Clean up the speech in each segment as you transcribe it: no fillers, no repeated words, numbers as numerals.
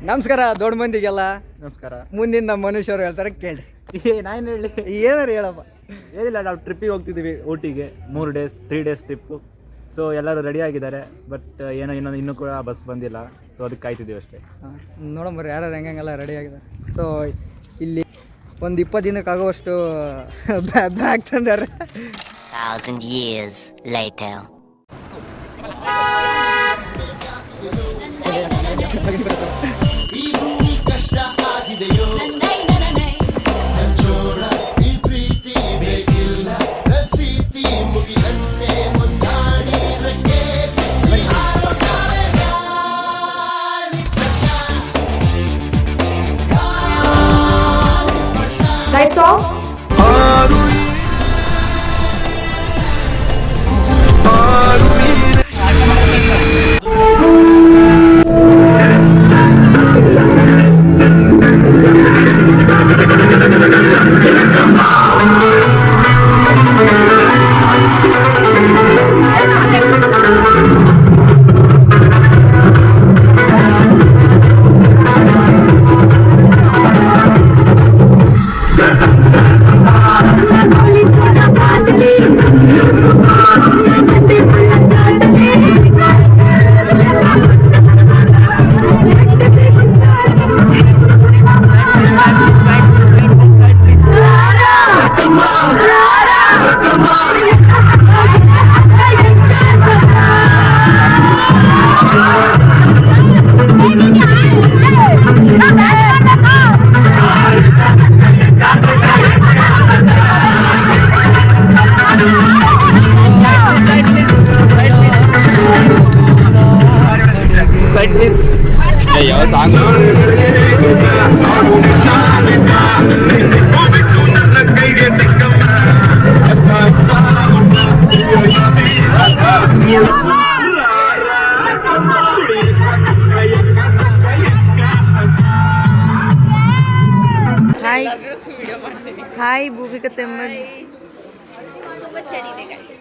ನಮಸ್ಕಾರ ದೊಡ್ಡ ಮಂದಿಗೆಲ್ಲ ನಮಸ್ಕಾರ. ಮುಂದಿನ ಮನುಷ್ಯರು ಹೇಳ್ತಾರೆ ಕೇಳಿ. ನಾನು ಹೇಳಿ ಏನಾರು ಹೇಳಪ್ಪ. ಏನಿಲ್ಲ, ನಾವು ಟ್ರಿಪ್ಪಿಗೆ ಹೋಗ್ತಿದ್ದೀವಿ ಊಟಿಗೆ 3 ಡೇಸ್ ಟ್ರಿಪ್ಪು. ಸೊ ಎಲ್ಲರೂ ರೆಡಿ ಆಗಿದ್ದಾರೆ, ಬಟ್ ಇನ್ನೂ ಕೂಡ ಬಸ್ ಬಂದಿಲ್ಲ. ಸೊ ಅದಕ್ಕೆ ಕಾಯ್ತಿದ್ದೀವಿ ಅಷ್ಟೇ. ನೋಡಂಬರ್ರಿ ಯಾರು ಹೆಂಗೆಲ್ಲ ರೆಡಿ ಆಗಿದೆ. ಸೊ ಇಲ್ಲಿ ಒಂದು 20 ದಿನಕ್ಕಾಗುವಷ್ಟು ಬ್ಯಾಗ್ ತಂದಾರೆ. 1,000 years later. Lights off. Hi Bhoomika ತೆಮ್ಮದ್. ತುಂಬಾ ಚಳಿ ಇದೆ ಗೈಸ್.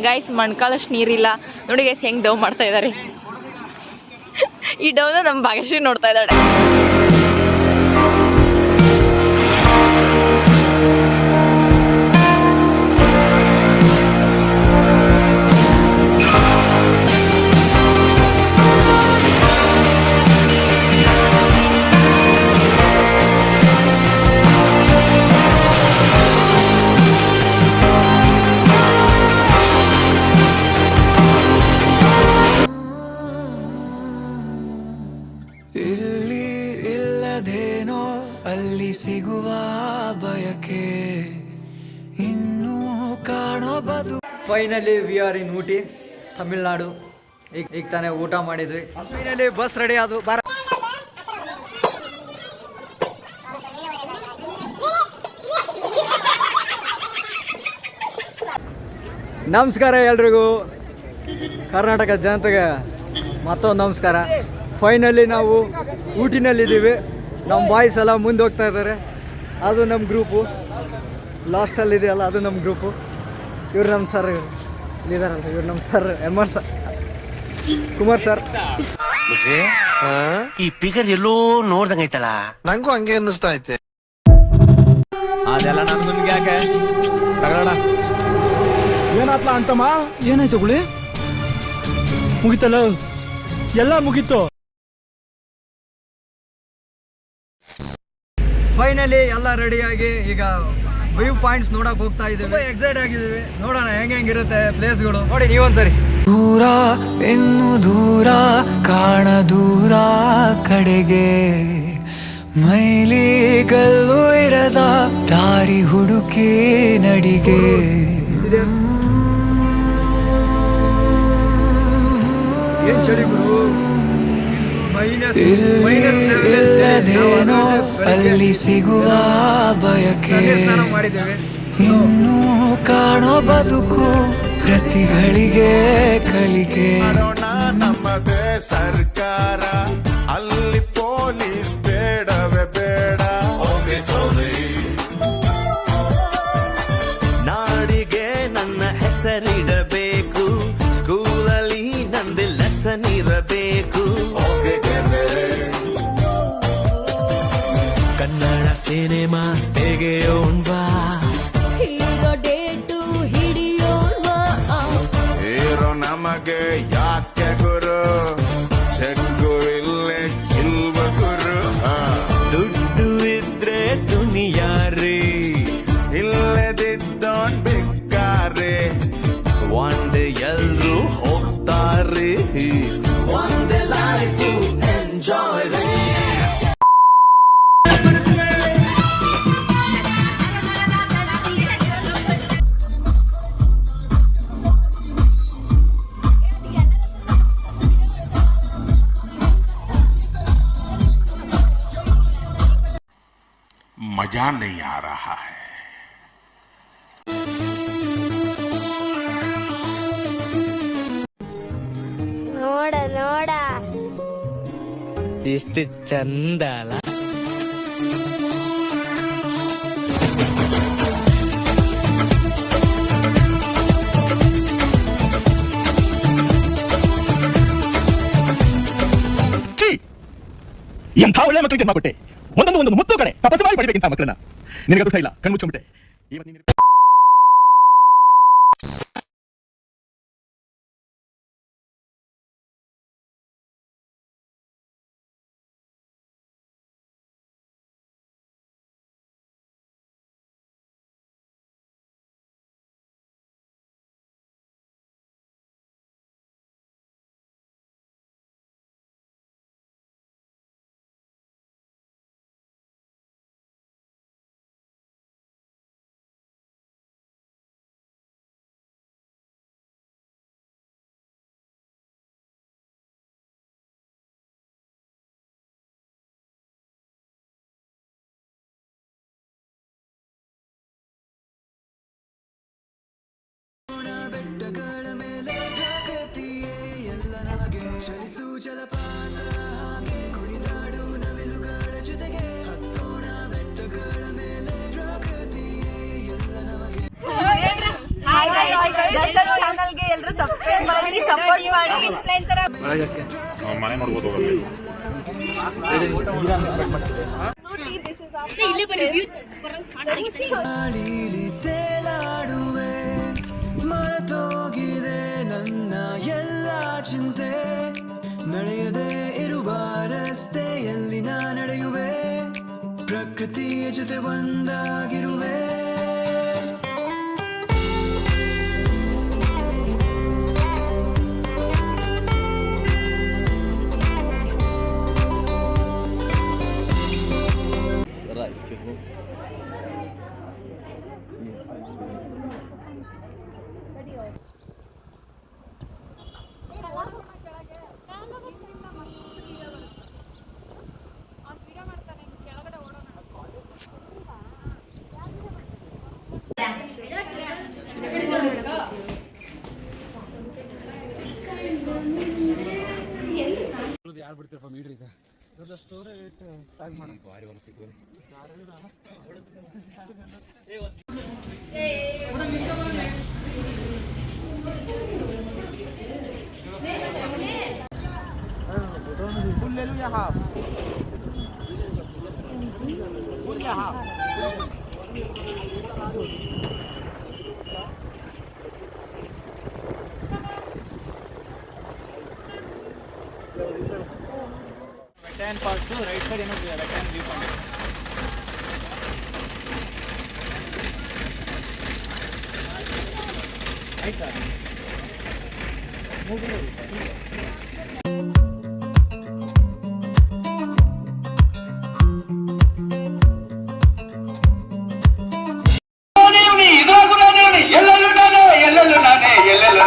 ಗೈಸ್ ಮಣ್ಕಾಲಷ್ಟು ನೀರಿಲ್ಲ ನೋಡಿ ಗೈಸ್ ಹೆಂಗೆ ಡವ್ ಮಾಡ್ತಾ ಇದ್ದಾರೆ. ಈ ಡವ್ನ ನಮ್ಮ ಭಾಗ್ಯಶ್ರೀ ನೋಡ್ತಾ ಇದ್ದಾಳೆ. ಇಲ್ಲಿ ಇಲ್ಲದೇನೋ ಅಲ್ಲಿ ಸಿಗುವ ಬಯಕೆ ಇನ್ನೂ ಕಾಣಬಹುದು. ಫೈನಲಿ ವಿ ಆರ್ ಇನ್ ಊಟಿ, ತಮಿಳ್ನಾಡು. ಈಗ ತಾನೇ ಊಟ ಮಾಡಿದ್ವಿ. ಫೈನಲಿ ಬಸ್ ರೆಡಿ ಆದು. ಬಾರ ನಮಸ್ಕಾರ ಎಲ್ರಿಗೂ, ಕರ್ನಾಟಕ ಜನತೆಗೆ ಮತ್ತೊಂದು ನಮಸ್ಕಾರ. ಫೈನಲಿ ನಾವು ಊಟಿನಲ್ಲಿದ್ದೀವಿ. ನಮ್ಮ ಬಾಯ್ಸ್ ಎಲ್ಲ ಮುಂದೆ ಹೋಗ್ತಾ ಇದ್ದಾರೆ. ಅದು ನಮ್ಮ ಗ್ರೂಪು. ಲಾಸ್ಟಲ್ಲಿದೆಯಲ್ಲ ಅದು ನಮ್ಮ ಗ್ರೂಪು. ಇವ್ರು ನಮ್ಮ ಸರ್ ಇದಾರಲ್ಲ, ಇವ್ರು ನಮ್ಮ sir MR sir, Kumar sir. ಈ ಪಿಗರ್ ಎಲ್ಲೋ ನೋಡ್ದಂಗೈತಲ್ಲ, ನಂಗೂ ಹಂಗೆ ಅನ್ನಿಸ್ತಾ ಐತೆ. ಅದೆಲ್ಲ ನನ್ಗೆ ನಿಮ್ಗೆ ಯಾಕೆ ತಗೊಳ್ಳೋಣ. ಏನಾತ್ಲ ಅಂತಮ್ಮ? ಏನಾಯ್ತು ಗುಳಿ? ಮುಗಿತಲ್ಲ, ಎಲ್ಲ ಮುಗೀತು. ಫೈನಲಿ ಎಲ್ಲ ರೆಡಿಯಾಗಿ ಈಗ ವ್ಯೂ ಪಾಯಿಂಟ್ಸ್ ನೋಡಕ್ ಹೋಗ್ತಾ ಇದ್ದೀವಿ. ಎಕ್ಸೈಟ್ ಆಗಿದ್ದೀವಿ. ನೋಡೋಣ ಹೆಂಗಿರುತ್ತೆ ಪ್ಲೇಸ್ಗಳು. ನೋಡಿ ನೀವೊಂದ್ಸರಿ. ದೂರ ಇನ್ನು ದೂರ ಕಾಣ ದೂರ ಕಡೆಗೆ ಮೈಲಿಗಲ್ಲು ಇರದ ದಾರಿ ಹುಡುಕಿ ನಡಿಗೆ. ಏನ್ ಚಳಿ ಗುರು. ಇಲ್ಲದೇನೋ ಅಲ್ಲಿ ಸಿಗುವ ಬಯಕೆ ಮಾಡಿದ್ದೇವೆ. ಇನ್ನೂ ಕಾಣೋ ಬದುಕು ಪ್ರತಿಗಳಿಗೆ ಕಲಿಕೆ. ನಮ್ಮದೇ ಸರ್ಕಾರ ಅಲ್ಲಿ ಪೊಲೀಸ್ ಬೇಡವೇ ಬೇಡ. ನಾಡಿಗೆ ನನ್ನ ಹೆಸರಿಡಬೇಕು, ಸ್ಕೂಲಲ್ಲಿ ನಂದು ಲೆಸನ್ ಇರಬೇಕು. ಕನ್ನಡ ಸಿನಿಮಾ ತೆಗೆಯೋಣ್ವಾ, ಹೀರೋ ಡೇಟು ಹಿಡಿಯೋಣ. ಹೀರೋ ನಮಗೆ ಯಾಕೆ ಗುರು, ಚೆಕ್ಕು ಇಲ್ಲೇ ಇಲ್ವ ಗುರು. ದುಡ್ಡು ಇದ್ರೆ ದುನಿಯಾರಿ, ಇಲ್ಲದಿದ್ದೋನ್ ಬಿಕ್ಕಾರೆ. ಒಂದೇ ಎಲ್ರು ಹೋಗ್ತಾರೆ, ಒಂದೇ ಲೈಫ್ ಎಂಜಾಯ್. मजा नहीं आ रहा है. ನೋಡ ನೋಡ ಎಷ್ಟು ಚಂದ ಅಲ್ಲ. ಎಂಥ ಒಳ್ಳೆ ಮಕ್ಕಳಿಗೆ ಜನ್ಮ ಕೊಟ್ಟೆ. ಒಂದೊಂದು ಮುತ್ತು ಕಡೆ ತಪಸ್ಸು ಮಾಡಿ ಪಡಿಬೇಕಿಂತ ಮಕ್ಕಳನ್ನ. ನಿನಗೆ ದುಃಖ ಇಲ್ಲ, ಕಣ್ಮುಚ್ಚುಂಬಿಟ್ಟೆ. ಬೆಟ್ಟಗಳ ಮೇಲೆ ಪ್ರಕೃತಿಯೇ ಎಲ್ಲ ನಮಗೆ ಚಲಿಸು ಜಲಪಾತ ಹಾಗೆ ಕುಣಿದಾಡು ನವಿಲುಗಳ ಜೊತೆಗೆ ಹತ್ತೋಣ ಬೆಟ್ಟಗಳ ಮೇಲೆ ಪ್ರಕೃತಿಯೇ ಎಲ್ಲ ನಮಗೆ. ಚಾನಲ್ಗೆ ಎಲ್ಲರೂ ಸಬ್ಸ್ಕ್ರೈಬ್ ಮಾಡಿ, ಸಪೋರ್ಟ್ ಮಾಡಿ. ಇನ್ಫ್ಲುಯೆನ್ಸರ್ ಮನೆ ನೋಡ್ಬೋದು. ಗಾಳಿಲಿ ತೇಲಾಡುವೆ, ಮರೆತೋಗಿದೆ ನನ್ನ ಎಲ್ಲ ಚಿಂತೆ. ನಡೆಯದೆ ಇರುವ ರಸ್ತೆಯಲ್ಲಿ ನಾ ನಡೆಯುವೆ, ಪ್ರಕೃತಿಯ ಜೊತೆ ಒಂದಾಗಿರುವೆ. ಯಾರು ಬಿಡ್ತೀರಪ್ಪ ಮೀಡ್ರಿ ಈಗ ಸ್ಟೋರಿ ಸಾಗ್ ಮಾಡಿ ಭಾರಿ ಒಂದು ಸಿಗ್ಬೋದು. फुल ले लूं या हाफ? फुल या half? Wait part right sad wait view point. ಆಯ್ತಾ ಎಲ್ಲೆಲ್ಲೂ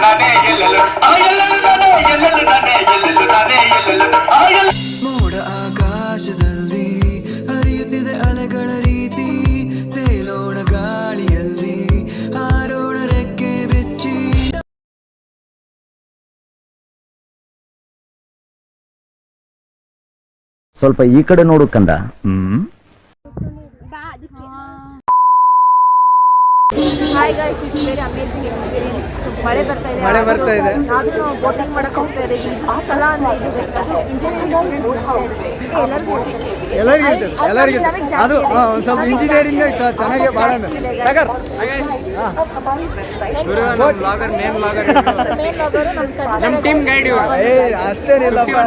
ನಾನೇ ಮೋಡ ಆಕಾಶದಲ್ಲಿ ಹರಿಯುತ್ತಿದೆ ಅಲೆಗಳ ರೀತಿ, ತೇಲೋಣ ಗಾಳಿಯಲ್ಲಿ ಹಾರೋಣ ರೆಕ್ಕೆ ಬೆಚ್ಚಿ. ಸ್ವಲ್ಪ ಈ ಕಡೆ ನೋಡು ಕಂದ. Hi guys, it's very amazing experience. ಮಳೆ ಬರ್ತಾ ಇದೆ, ಆದ್ರೂ ನಾವು ಬೋಟಿಂಗ್ ಮಾಡಕ್ ಹೋಗ್ತಾ ಇದ್ದೀವಿ. ಇದು ಸಲ ಅಂದ್ರೆ ಇದು ಇಂಜಿನಿಯರಿಂಗ್ ಎಲ್ಲರಿಗೂ ಅದು ಒಂದು ಸ್ವಲ್ಪ ಇಂಜಿನಿಯರಿಂಗ್ ಚೆನ್ನಾಗಿ ಭಾಳ ಅಷ್ಟೇನಿಲ್ಲಪ್ಪ.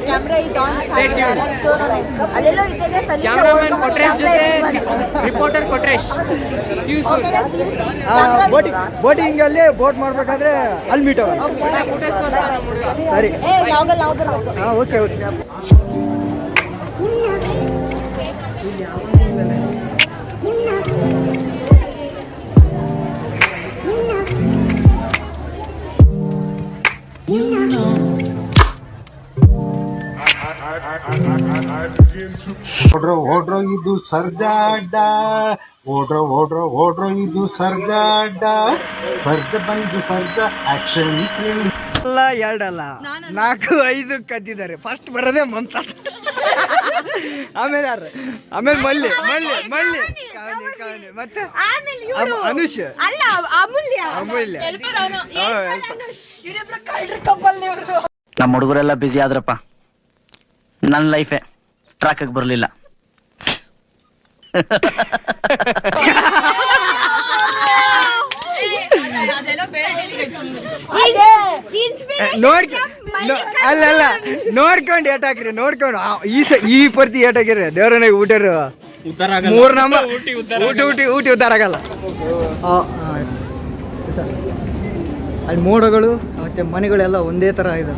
Camera is on. ಸೊ ನಾನು ಅಲ್ಲೆಲ್ಲೋ ಇದ್ದಾಗ ರಿಪೋರ್ಟರ್ ಕೊಟ್ರೇಶ್ ಬೋಟಿಂಗ್ ಅಲ್ಲಿ ಬೋಟ್ ಮಾಡ್ಬೇಕಾದ್ರೆ ಅಲ್ಲಿ ಮೀಟ್ ಸರಿ. ನಾವು ಬರ್ಬೇಕು. Okay okay. ಓಡ್ರೋ ಇದು ಸರ್ಜಾಡ, ಓಡ್ರೋ ಇದು ಸರ್ಜಾಡ, ಸರ್ಜ ಬಂದು ಸರ್ಜ ಆಕ್ಷನ್ ಅಲ್ಲ, ಎರಡಲ್ಲ, 4-5 ಕದ್ದಿದ್ದಾರೆ. ಫಸ್ಟ್ ಬರೋದೇ ಮಮತ, ಆಮೇಲೆ ಯಾರು, ಆಮೇಲೆ ಮಲ್ಲಿ ಮತ್ತೆ ಅನುಷ್, ಅಮೂಲ್ಯ. ನಮ್ಮ ಹುಡುಗರೆಲ್ಲ ಬಿಜಿ ಆದ್ರಪ್ಪ, ನನ್ನ ಲೈಫೇ ಟ್ರಾಕಿಗೆ ಬರಲಿಲ್ಲ. ಅಲ್ಲ ನೋಡ್ಕೊಂಡು ಏಟ್ ಹಾಕ್ರಿ, ನೋಡ್ಕೊಂಡು ಈ ಪರ್ತಿ ಏಟ್ ಹಾಕಿರಿ ದೇವ್ರನಾಗ ಊಟರು 3 ನಂಬರ್ ಊಟಿ ಉದ್ದಾರ ಆಗಲ್ಲ. ಅಲ್ಲಿ ಮೋಡಗಳು ಮತ್ತೆ ಮನೆಗಳೆಲ್ಲ ಒಂದೇ ಥರ ಇದೆ.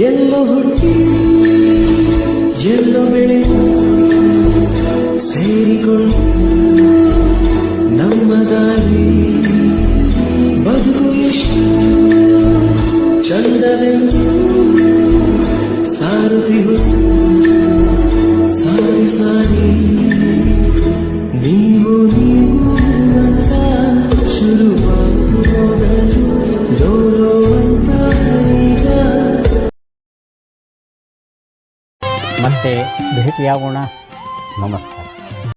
ಎಲ್ಲೋ ಹುಟ್ಟಿ ಎಲ್ಲೋ ಬೆಳೆದು ಸೇರಿಕೊಂಡು ನಮ್ಮ ದಾರಿ ಬದುಕು ಎಷ್ಟು ಚಂದವೆಂದು ಸಾರುತ್ತಿರು ಸಾರಿ ಸಾರಿ ನೀವು ಅಂತ ಶುರುವಾತು ಹೋಗಲು ಜೋರೋ ಅಂತ ಈಗ. ಮತ್ತೆ ಭೇಟಿಯಾಗೋಣ. ನಮಸ್ಕಾರ.